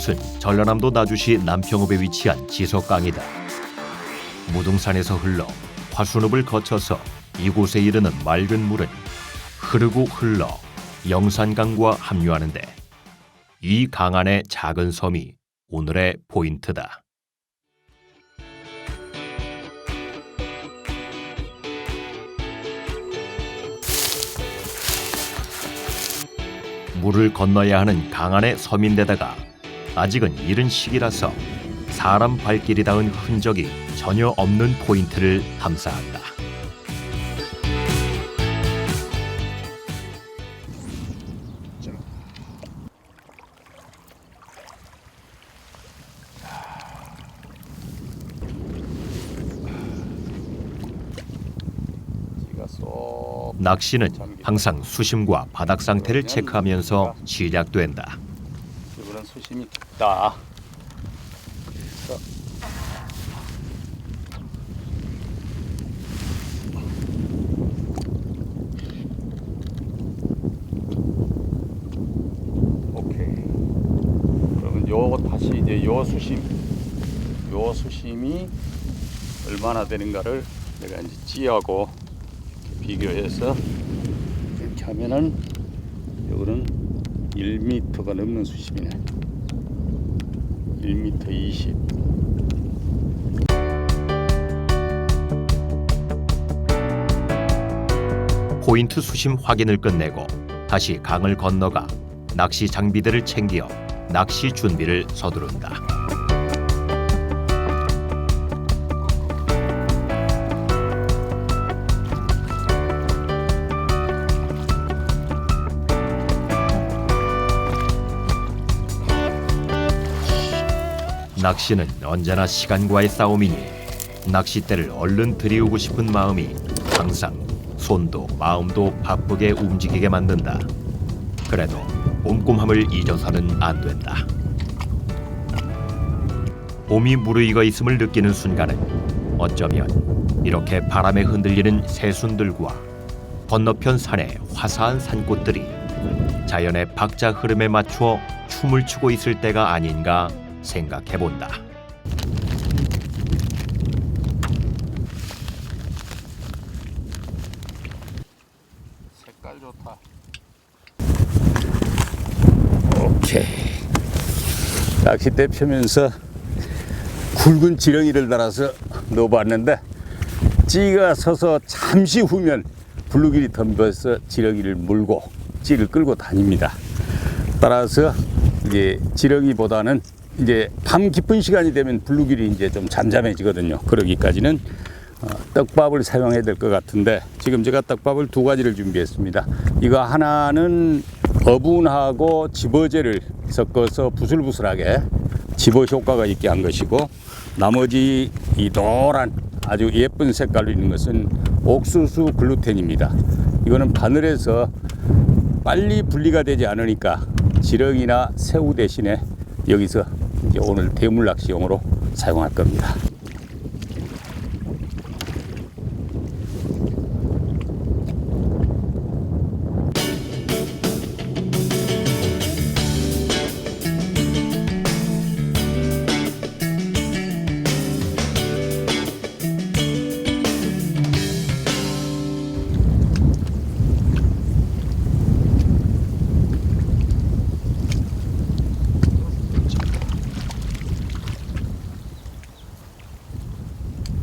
이곳은 전라남도 나주시 남평읍에 위치한 지석강이다. 무등산에서 흘러 화순읍을 거쳐서 이곳에 이르는 맑은 물은 흐르고 흘러 영산강과 합류하는데 이 강 안의 작은 섬이 오늘의 포인트다. 물을 건너야 하는 강 안의 섬인데다가 아직은 이른 시기라서 사람 발길이 닿은 흔적이 전혀 없는 포인트를 탐사한다. 낚시는 항상 수심과 바닥 상태를 체크하면서 시작된다. 이번엔 수심이 깊다. 그래서 오케이. 그러면 다시 이제 요 수심이 얼마나 되는가를 내가 이제 찌하고 비교해서 이렇게 하면은 요거는 1m가 넘는 수심이네. 1m 20. 포인트 수심 확인을 끝내고 다시 강을 건너가 낚시 장비들을 챙겨 낚시 준비를 서두른다. 낚시는 언제나 시간과의 싸움이니 낚싯대를 얼른 들이우고 싶은 마음이 항상 손도 마음도 바쁘게 움직이게 만든다. 그래도 꼼꼼함을 잊어서는 안 된다. 봄이 무르익어 있음을 느끼는 순간은 어쩌면 이렇게 바람에 흔들리는 새순들과 건너편 산의 화사한 산꽃들이 자연의 박자 흐름에 맞추어 춤을 추고 있을 때가 아닌가 생각해본다. 색깔 좋다. 오케이. 낚싯대 펴면서 굵은 지렁이를 달아서 넣어봤는데 찌가 서서 잠시 후면 블루길이 덤벼서 지렁이를 물고 찌를 끌고 다닙니다. 따라서 이제 지렁이보다는 이제 밤 깊은 시간이 되면 블루길이 이제 좀 잠잠해지거든요. 그러기까지는 떡밥을 사용해야 될 것 같은데 지금 제가 떡밥을 두 가지를 준비했습니다. 이거 하나는 어분하고 집어제를 섞어서 부슬부슬하게 집어 효과가 있게 한 것이고, 나머지 이 노란 아주 예쁜 색깔로 있는 것은 옥수수 글루텐입니다. 이거는 바늘에서 빨리 분리가 되지 않으니까 지렁이나 새우 대신에 여기서 이제 오늘 대물 낚시용으로 사용할 겁니다.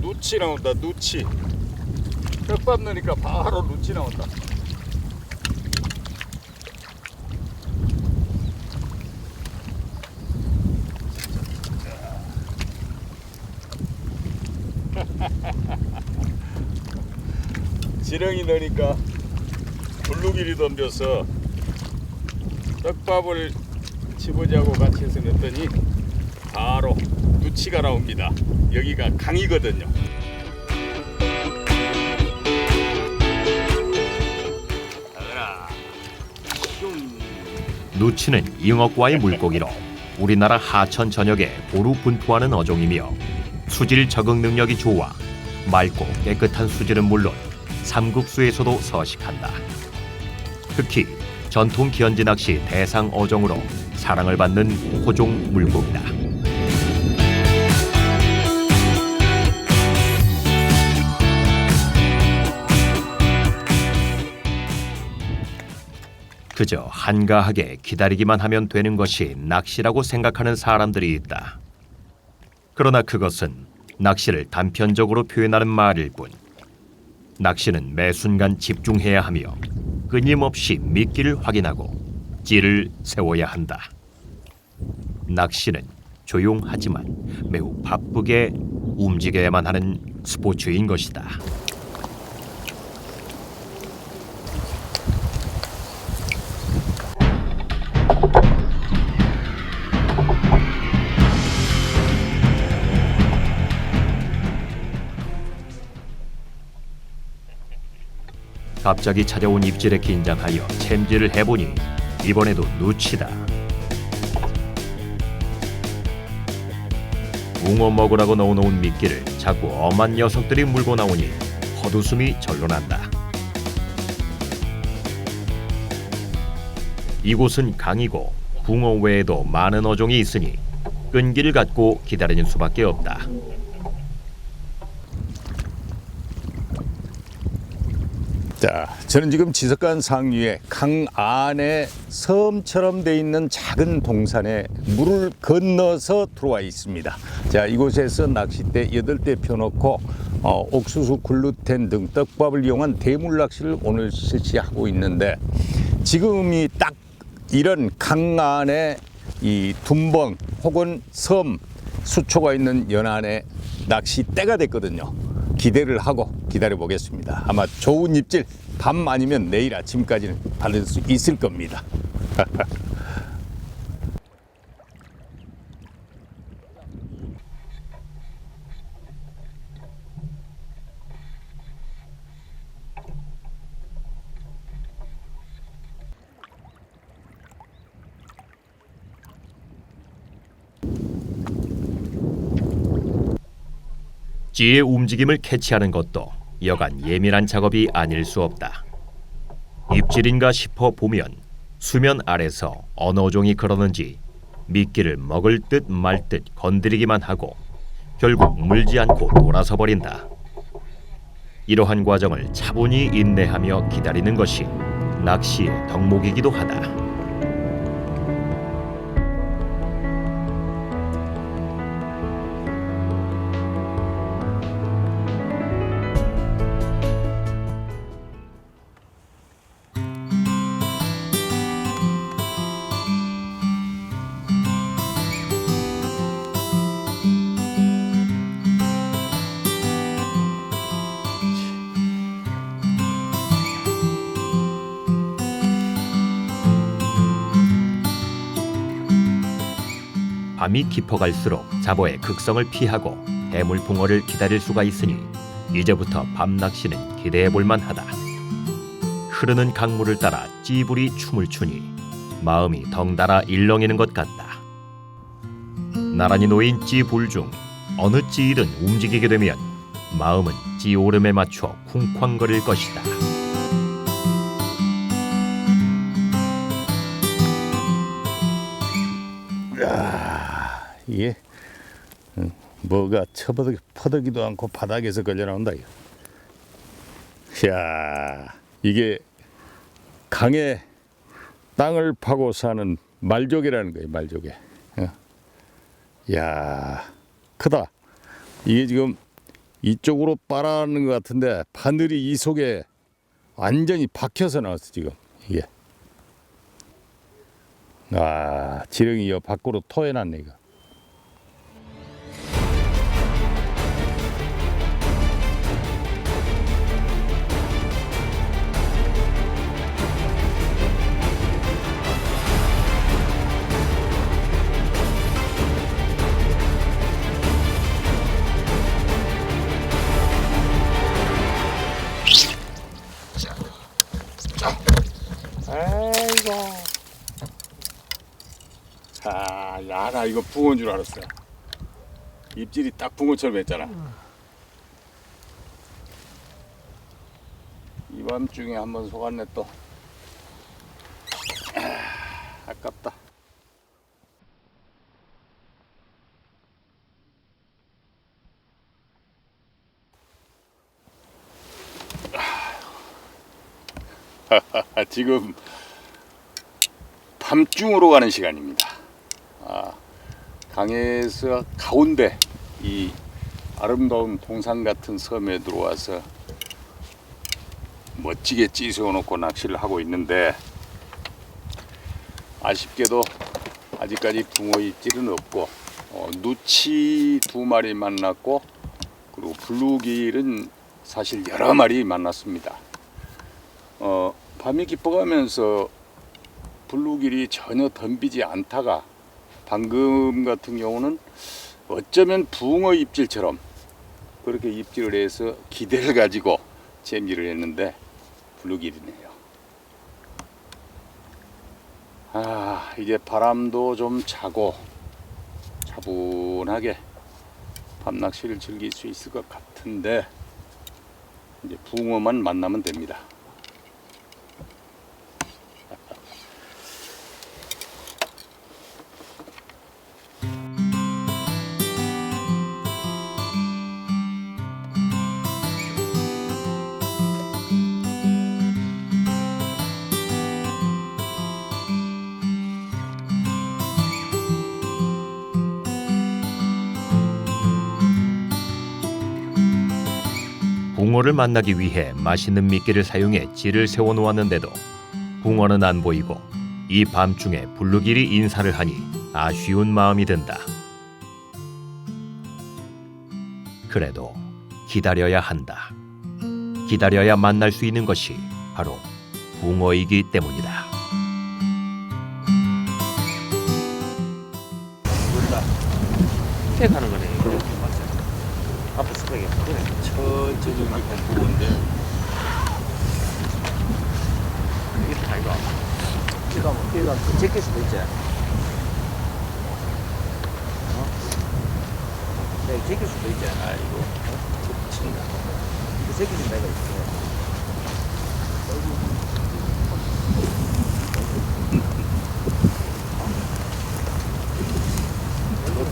누치 나온다. 누치. 떡밥 넣으니까 바로 누치 나온다. 지렁이 넣으니까 블루길이 덤벼서 떡밥을 집어지하고 같이 해서 넣었더니 바로 누치가 나옵니다. 여기가 강이거든요. 누치는 잉어과의 물고기로 우리나라 하천 전역에 고루 분포하는 어종이며 수질 적응 능력이 좋아 맑고 깨끗한 수질은 물론 삼국수에서도 서식한다. 특히 전통 기현지 낚시 대상 어종으로 사랑을 받는 호종 물고기다. 그저 한가하게 기다리기만 하면 되는 것이 낚시라고 생각하는 사람들이 있다. 그러나 그것은 낚시를 단편적으로 표현하는 말일 뿐, 낚시는 매 순간 집중해야 하며 끊임없이 미끼를 확인하고 찌를 세워야 한다. 낚시는 조용하지만 매우 바쁘게 움직여야만 하는 스포츠인 것이다. 갑자기 찾아온 입질에 긴장하여 챔질을 해보니 이번에도 누치다. 붕어 먹으라고 넣어놓은 미끼를 자꾸 엄한 녀석들이 물고 나오니 헛웃음이 절로 난다. 이곳은 강이고 붕어 외에도 많은 어종이 있으니 끈기를 갖고 기다리는 수밖에 없다. 자, 저는 지금 지석간 상류에 강 안에 섬처럼 돼 있는 작은 동산에 물을 건너서 들어와 있습니다. 자, 이곳에서 낚싯대 8대 펴놓고 옥수수, 글루텐 등 떡밥을 이용한 대물 낚시를 오늘 실시하고 있는데, 지금이 딱 이런 강 안에 이 둔벙 혹은 섬 수초가 있는 연안에 낚싯대가 됐거든요. 기대를 하고 기다려 보겠습니다. 아마 좋은 입질 밤 아니면 내일 아침까지는 받을 수 있을 겁니다. 찌의 움직임을 캐치하는 것도 여간 예민한 작업이 아닐 수 없다. 입질인가 싶어 보면 수면 아래서 어느 어종이 그러는지 미끼를 먹을 듯 말 듯 건드리기만 하고 결국 물지 않고 돌아서 버린다. 이러한 과정을 차분히 인내하며 기다리는 것이 낚시의 덕목이기도 하다. 밤이 깊어갈수록 잡어의 극성을 피하고 대물 붕어를 기다릴 수가 있으니 이제부터 밤 낚시는 기대해 볼 만하다. 흐르는 강물을 따라 찌불이 춤을 추니 마음이 덩달아 일렁이는 것 같다. 나란히 놓인 찌불 중 어느 찌이든 움직이게 되면 마음은 찌 오름에 맞춰 쿵쾅거릴 것이다. 이게 뭐가 퍼득이도 않고 바닥에서 걸려 나온다. 이야, 이게 강에 땅을 파고 사는 말조개라는 거예요. 말조개. 이야, 크다. 이게 지금 이쪽으로 빨아가는 것 같은데 바늘이 이 속에 완전히 박혀서 나왔어 지금. 이게 지렁이 여 밖으로 토해놨네 이거. 아이고. 야, 나 이거 붕어인 줄 알았어. 입질이 딱 붕어처럼 했잖아. 이 밤중에 한번 속았네 또. 아깝다. 지금 밤중으로 가는 시간입니다. 강에서 가운데 이 아름다운 동산 같은 섬에 들어와서 멋지게 찌세워놓고 낚시를 하고 있는데, 아쉽게도 아직까지 붕어 입질은 없고 누치 2마리 만났고, 그리고 블루길은 사실 여러 마리 만났습니다. 밤이 깊어가면서 블루길이 전혀 덤비지 않다가 방금 같은 경우는 어쩌면 붕어 입질처럼 그렇게 입질을 해서 기대를 가지고 재미를 했는데 블루길이네요. 이제 바람도 좀 차고 차분하게 밤낚시를 즐길 수 있을 것 같은데, 이제 붕어만 만나면 됩니다. 붕어를 만나기 위해 맛있는 미끼를 사용해 질을 세워 놓았는데도 붕어는 안 보이고, 이 밤중에 블루길이 인사를 하니 아쉬운 마음이 든다. 그래도 기다려야 한다. 기다려야 만날 수 있는 것이 바로 붕어이기 때문이다. 스펙 하는 거네. 이렇게 맞아요. 앞에 스펙이 그래. 천천히 부은데 이렇게 다 이거. 걔가 제낄 수도 있지. 네, 제낄 수도 있지. 아이고 친다. 제끼는 데가 있어.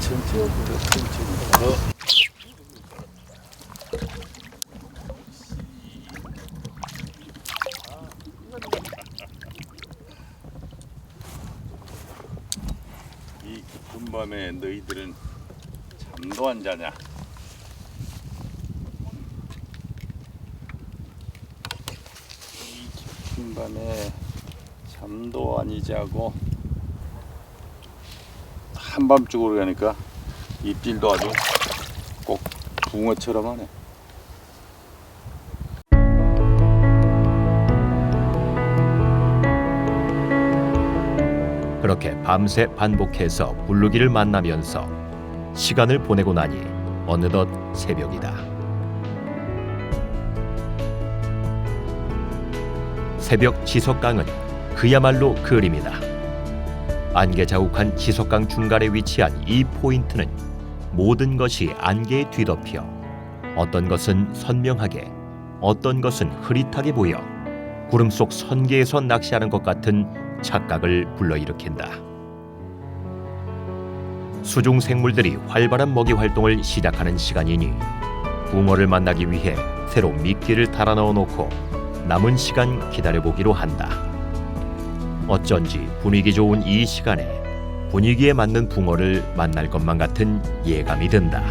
천천히. 이 깊은 밤에 너희들은 잠도 안 자냐? 이 깊은 밤에 잠도 안 자고 한밤중으로 가니까 입질도 아주 꼭 붕어처럼 하네. 그렇게 밤새 반복해서 블루길을 만나면서 시간을 보내고 나니 어느덧 새벽이다. 새벽 지석강은 그야말로 그림이다. 안개 자욱한 지석강 중간에 위치한 이 포인트는 모든 것이 안개에 뒤덮여 어떤 것은 선명하게, 어떤 것은 흐릿하게 보여 구름 속 선계에서 낚시하는 것 같은 착각을 불러일으킨다. 수중 생물들이 활발한 먹이 활동을 시작하는 시간이니 붕어를 만나기 위해 새로 미끼를 달아 넣어 놓고 남은 시간 기다려보기로 한다. 어쩐지 분위기 좋은 이 시간에 분위기에 맞는 붕어를 만날 것만 같은 예감이 든다.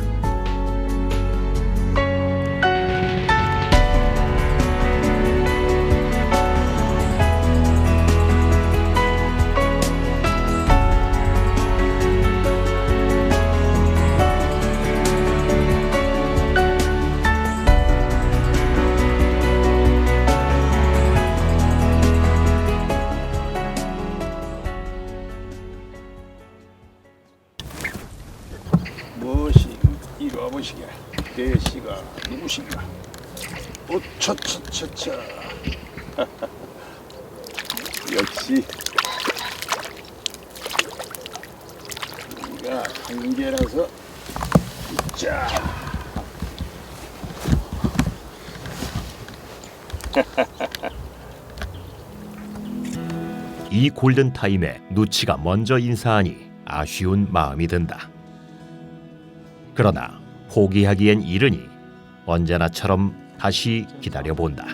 무엇이 이리 와보시게. 내 씨가 누구신가? 오차차차차. 역시 우리가 한계라서 자. 이 골든타임에 누치가 먼저 인사하니 아쉬운 마음이 든다. 그러나 포기하기엔 이르니 언제나처럼 다시 기다려본다.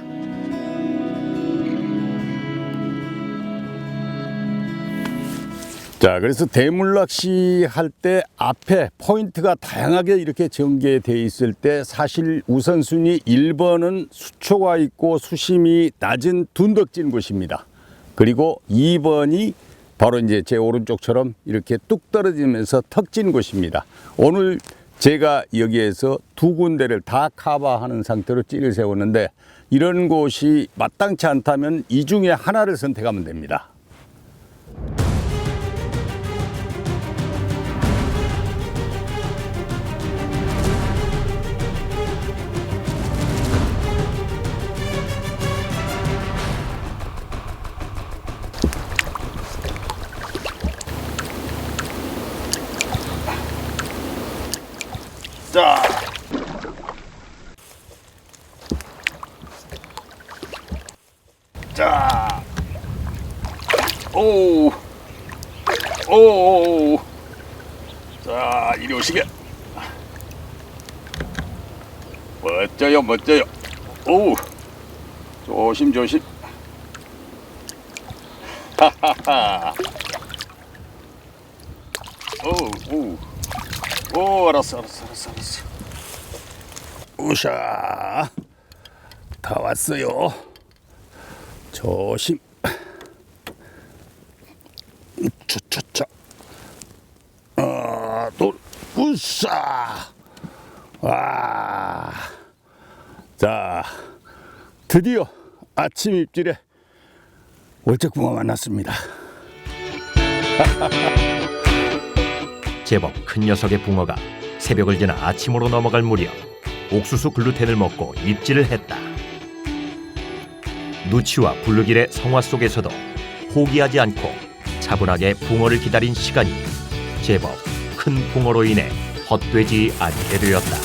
자, 그래서 대물낚시 할 때 앞에 포인트가 다양하게 이렇게 전개되어 있을 때 사실 우선순위 1번은 수초가 있고 수심이 낮은 둔덕진 곳입니다. 그리고 2번이 바로 이제 제 오른쪽처럼 이렇게 뚝 떨어지면서 턱진 곳입니다. 오늘 제가 여기에서 두 군데를 다 커버하는 상태로 찌를 세웠는데 이런 곳이 마땅치 않다면 이 중에 하나를 선택하면 됩니다. 자, 자, 오, 오, 자, 이리 오시게. 멋져요, 멋져요. 오, 조심, 조심. 하하하. 오, 오. 오, 알았어. 우샤, 다 왔어요. 조심. 차차차. 둘, 우샤. 와. 자, 드디어 아침 입질에 월척붕어 만났습니다. 제법 큰 녀석의 붕어가 새벽을 지나 아침으로 넘어갈 무렵 옥수수 글루텐을 먹고 입질을 했다. 누치와 블루길의 성화 속에서도 포기하지 않고 차분하게 붕어를 기다린 시간이 제법 큰 붕어로 인해 헛되지 않게 되었다.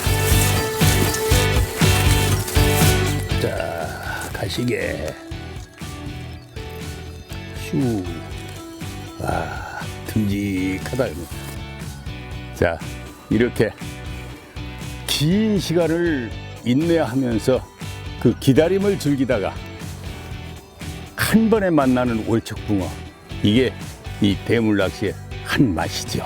자, 가시게. 휴. 와, 듬직하다. 자, 이렇게 긴 시간을 인내하면서 그 기다림을 즐기다가 한 번에 만나는 월척붕어, 이게 이 대물낚시의 한 맛이죠.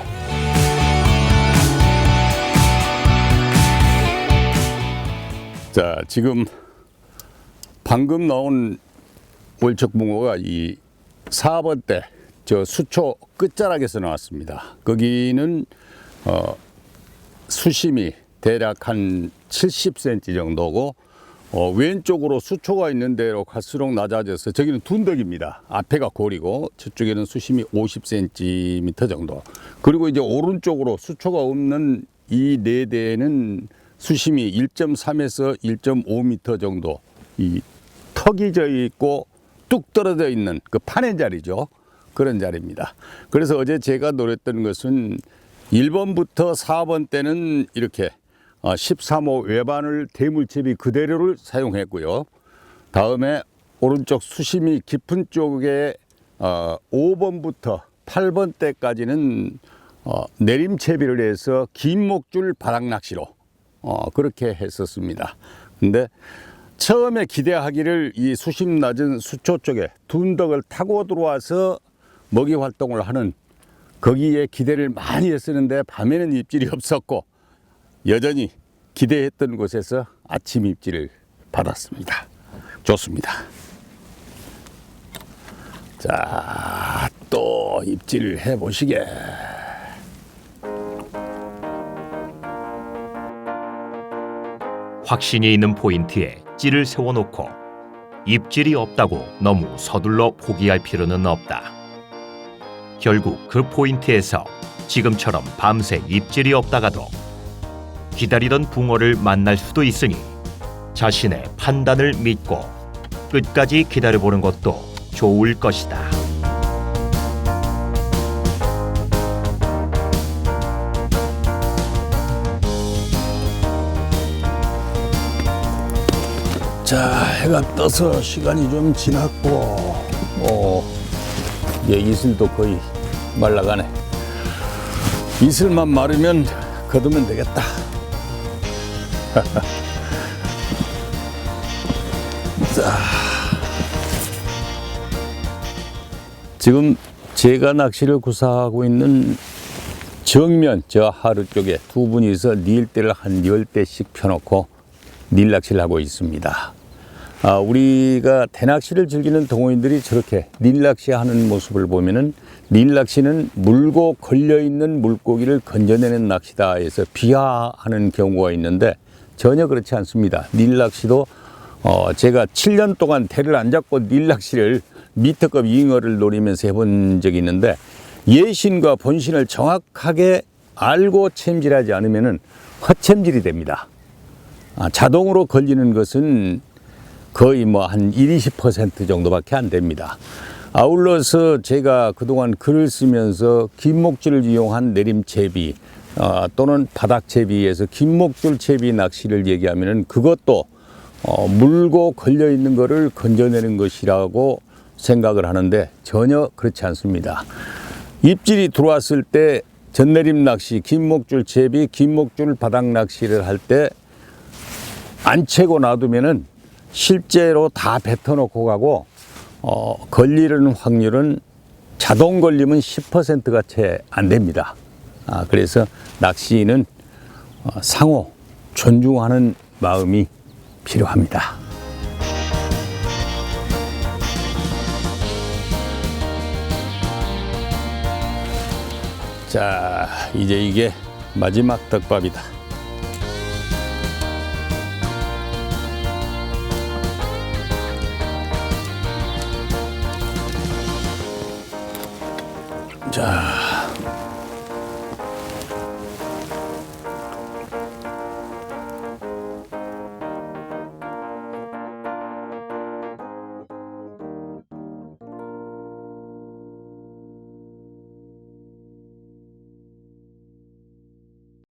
자, 지금 방금 나온 월척붕어가 이 4번대 저 수초 끝자락에서 나왔습니다. 거기는 수심이 대략 한 70cm 정도고 왼쪽으로 수초가 있는 데로 갈수록 낮아져서 저기는 둔덕입니다. 앞에가 고리고 저쪽에는 수심이 50cm 정도. 그리고 이제 오른쪽으로 수초가 없는 이 네 대에는 수심이 1.3에서 1.5m 정도 이 턱이 져 있고 뚝 떨어져 있는 그 파낸 자리죠. 그런 자리입니다. 그래서 어제 제가 노렸던 것은 1번부터 4번 때는 이렇게 13호 외반을 대물채비 그대로를 사용했고요. 다음에 오른쪽 수심이 깊은 쪽에 5번부터 8번 때까지는 내림채비를 해서 긴 목줄 바닥낚시로 그렇게 했었습니다. 근데 처음에 기대하기를 이 수심 낮은 수초 쪽에 둔덕을 타고 들어와서 먹이 활동을 하는 거기에 기대를 많이 했었는데 밤에는 입질이 없었고 여전히 기대했던 곳에서 아침 입질을 받았습니다. 좋습니다. 자, 또 입질을 해보시게. 확신이 있는 포인트에 찌를 세워놓고 입질이 없다고 너무 서둘러 포기할 필요는 없다. 결국 그 포인트에서 지금처럼 밤새 입질이 없다가도 기다리던 붕어를 만날 수도 있으니 자신의 판단을 믿고 끝까지 기다려보는 것도 좋을 것이다. 자, 해가 떠서 시간이 좀 지났고 이제 이슬도 거의 말라가네. 이슬만 마르면 거두면 되겠다. 자, 지금 제가 낚시를 구사하고 있는 정면 저 하루 쪽에 두 분이서 닐대를 한 10대씩 펴놓고 닐낚시를 하고 있습니다. 우리가 대낚시를 즐기는 동호인들이 저렇게 닐낚시하는 모습을 보면은 닐낚시는 물고 걸려있는 물고기를 건져내는 낚시다 해서 비하하는 경우가 있는데 전혀 그렇지 않습니다. 닐낚시도 제가 7년 동안 대를 안 잡고 닐낚시를 미터급 잉어를 노리면서 해본 적이 있는데 예신과 본신을 정확하게 알고 챔질하지 않으면 헛챔질이 됩니다. 자동으로 걸리는 것은 거의 뭐 한 20% 정도밖에 안 됩니다. 아울러서 제가 그동안 글을 쓰면서 긴목줄을 이용한 내림채비 또는 바닥채비에서 긴목줄 채비 낚시를 얘기하면은 그것도 물고 걸려 있는 것을 건져내는 것이라고 생각을 하는데 전혀 그렇지 않습니다. 입질이 들어왔을 때 전내림 낚시, 긴목줄 채비, 긴목줄 바닥 낚시를 할 때 안 채고 놔두면은 실제로 다 뱉어놓고 가고 걸리는 확률은 자동 걸리면 10%가 채 안 됩니다. 그래서 낚시는 상호 존중하는 마음이 필요합니다. 자, 이제 이게 마지막 떡밥이다. 자,